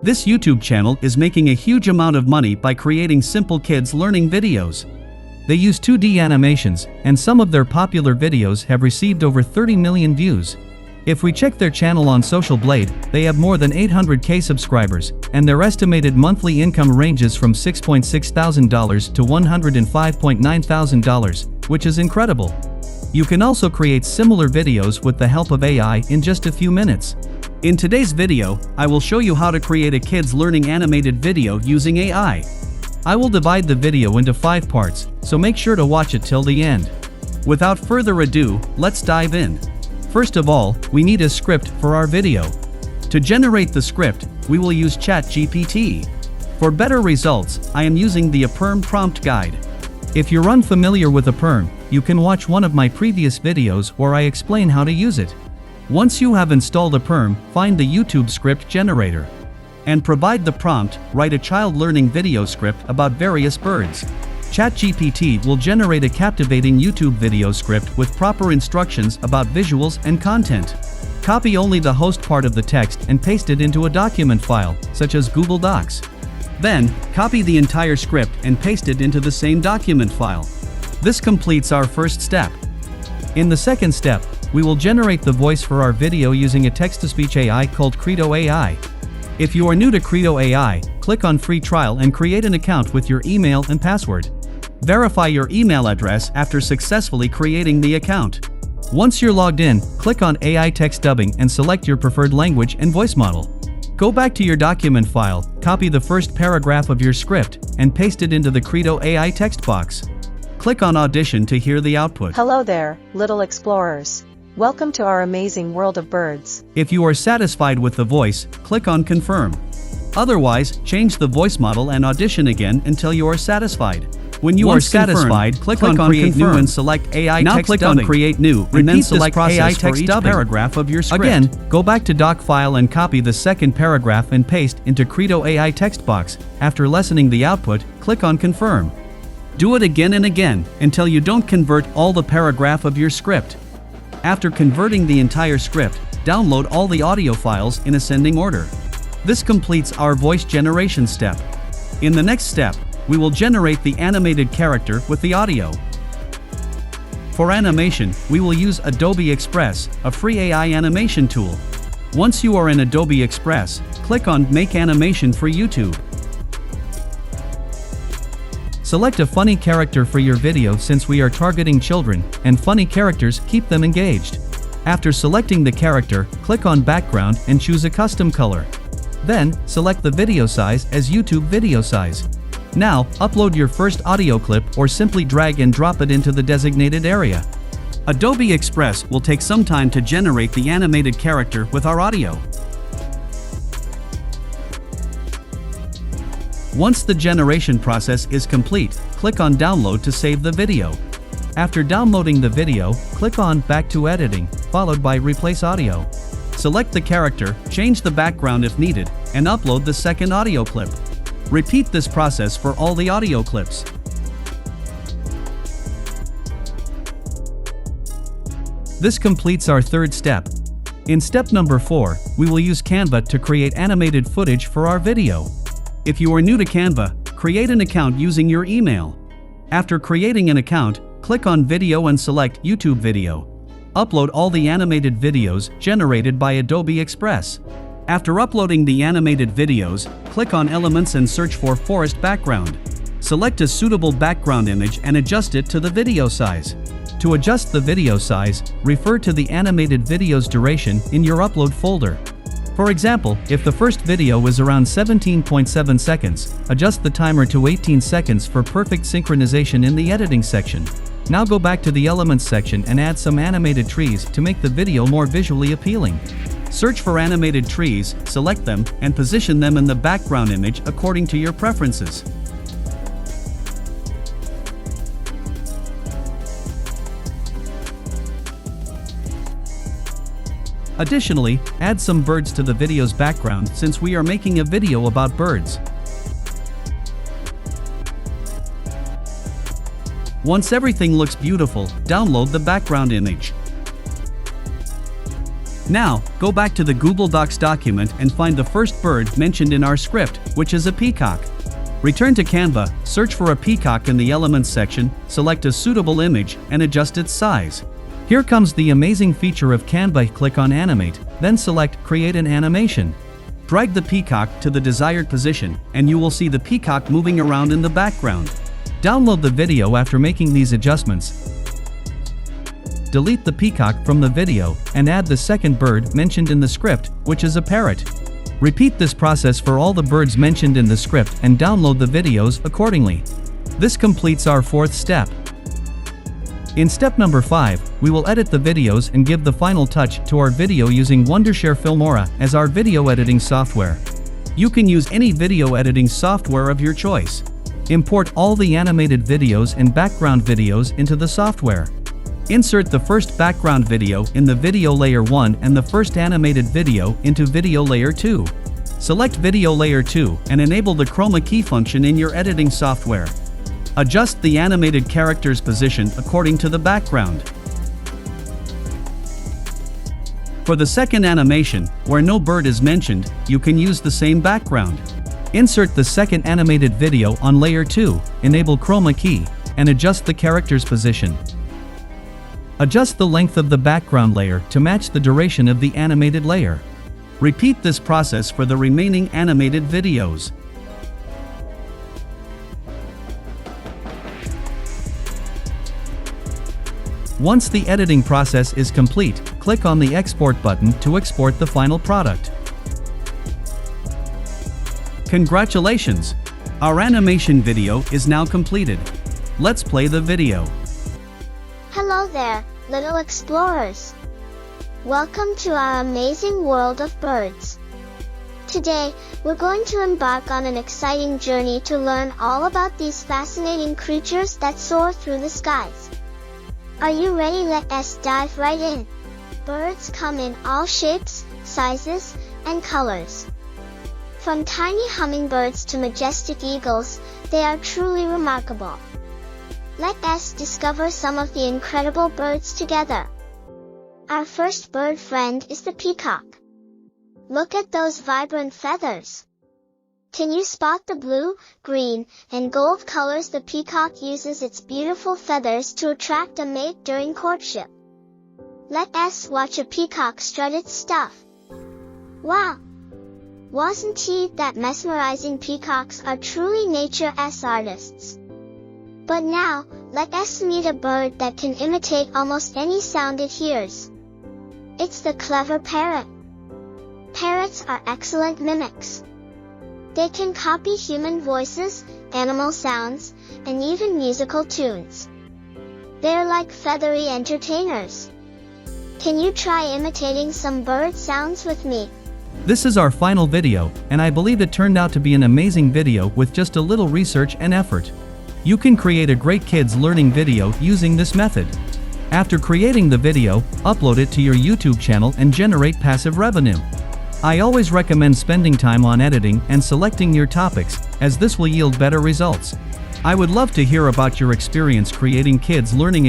This YouTube channel is making a huge amount of money by creating simple kids learning videos. They use 2D animations, and some of their popular videos have received over 30 million views. If we check their channel on Social Blade, they have more than 800k subscribers, and their estimated monthly income ranges from $6,600 to $105,900, which is incredible. You can also create similar videos with the help of AI in just a few minutes. In today's video, I will show you how to create a kids learning animated video using AI. I will divide the video into 5 parts, so make sure to watch it till the end. Without further ado, let's dive in. First of all, we need a script for our video. To generate the script, we will use ChatGPT. For better results, I am using the Ecommerce prompt guide. If you're unfamiliar with Ecommerce, you can watch one of my previous videos where I explain how to use it. Once you have installed Ecommerce, find the YouTube script generator. And provide the prompt, write a child learning video script about various birds. ChatGPT will generate a captivating YouTube video script with proper instructions about visuals and content. Copy only the host part of the text and paste it into a document file, such as Google Docs. Then, copy the entire script and paste it into the same document file. This completes our first step. In the second step, we will generate the voice for our video using a text-to-speech AI called Credo AI. If you are new to Credo AI, click on Free Trial and create an account with your email and password. Verify your email address after successfully creating the account. Once you're logged in, click on AI Text Dubbing and select your preferred language and voice model. Go back to your document file, copy the first paragraph of your script, and paste it into the Credo AI text box. Click on Audition to hear the output. Hello there, little explorers. Welcome to our amazing world of birds. If you are satisfied with the voice, click on Confirm. Otherwise, change the voice model and audition again until you are satisfied. When you are satisfied, click on Create New and select AI now Text click Dubbing. On Create New and then select AI Text Dubbing. Paragraph of your script. Again, go back to doc file and copy the second paragraph and paste into Credo AI text box. After listening the output, click on Confirm. Do it again and again until you don't convert all the paragraph of your script. After converting the entire script, download all the audio files in ascending order. This completes our voice generation step. In the next step, we will generate the animated character with the audio. For animation, we will use Adobe Express, a free AI animation tool. Once you are in Adobe Express, click on Make Animation for YouTube. Select a funny character for your video since we are targeting children, and funny characters keep them engaged. After selecting the character, click on Background and choose a custom color. Then, select the video size as YouTube video size. Now, upload your first audio clip or simply drag and drop it into the designated area. Adobe Express will take some time to generate the animated character with our audio. Once the generation process is complete, click on Download to save the video. After downloading the video, click on Back to Editing, followed by Replace Audio. Select the character, change the background if needed, and upload the second audio clip. Repeat this process for all the audio clips. This completes our third step. In step number 4, we will use Canva to create animated footage for our video. If you are new to Canva, create an account using your email. After creating an account, click on Video and select YouTube Video. Upload all the animated videos generated by Adobe Express. After uploading the animated videos, click on Elements and search for Forest Background. Select a suitable background image and adjust it to the video size. To adjust the video size, refer to the animated video's duration in your upload folder. For example, if the first video is around 17.7 seconds, adjust the timer to 18 seconds for perfect synchronization in the editing section. Now go back to the Elements section and add some animated trees to make the video more visually appealing. Search for animated trees, select them, and position them in the background image according to your preferences. Additionally, add some birds to the video's background since we are making a video about birds. Once everything looks beautiful, download the background image. Now, go back to the Google Docs document and find the first bird mentioned in our script, which is a peacock. Return to Canva, search for a peacock in the Elements section, select a suitable image, and adjust its size. Here comes the amazing feature of Canva. Click on Animate, then select Create an Animation. Drag the peacock to the desired position, and you will see the peacock moving around in the background. Download the video after making these adjustments. Delete the peacock from the video, and add the second bird mentioned in the script, which is a parrot. Repeat this process for all the birds mentioned in the script and download the videos accordingly. This completes our fourth step. In step number 5, we will edit the videos and give the final touch to our video using Wondershare Filmora as our video editing software. You can use any video editing software of your choice. Import all the animated videos and background videos into the software. Insert the first background video in the video layer 1 and the first animated video into video layer 2. Select video layer 2 and enable the chroma key function in your editing software. Adjust the animated character's position according to the background. For the second animation, where no bird is mentioned, you can use the same background. Insert the second animated video on layer 2, enable chroma key, and adjust the character's position. Adjust the length of the background layer to match the duration of the animated layer. Repeat this process for the remaining animated videos. Once the editing process is complete, click on the Export button to export the final product. Congratulations! Our animation video is now completed. Let's play the video. Hello there, little explorers. Welcome to our amazing world of birds. Today, we're going to embark on an exciting journey to learn all about these fascinating creatures that soar through the skies. Are you ready? Let us dive right in. Birds come in all shapes, sizes, and colors. From tiny hummingbirds to majestic eagles, they are truly remarkable. Let us discover some of the incredible birds together. Our first bird friend is the peacock. Look at those vibrant feathers. Can you spot the blue, green, and gold colors? The peacock uses its beautiful feathers to attract a mate during courtship. Let us watch a peacock strut its stuff. Wow! Wasn't that mesmerizing? Peacocks are truly nature's artists. But now, let us meet a bird that can imitate almost any sound it hears. It's the clever parrot. Parrots are excellent mimics. They can copy human voices, animal sounds, and even musical tunes. They're like feathery entertainers. Can you try imitating some bird sounds with me? This is our final video, and I believe it turned out to be an amazing video with just a little research and effort. You can create a great kids learning video using this method. After creating the video, upload it to your YouTube channel and generate passive revenue. I always recommend spending time on editing and selecting your topics, as this will yield better results. I would love to hear about your experience creating kids learning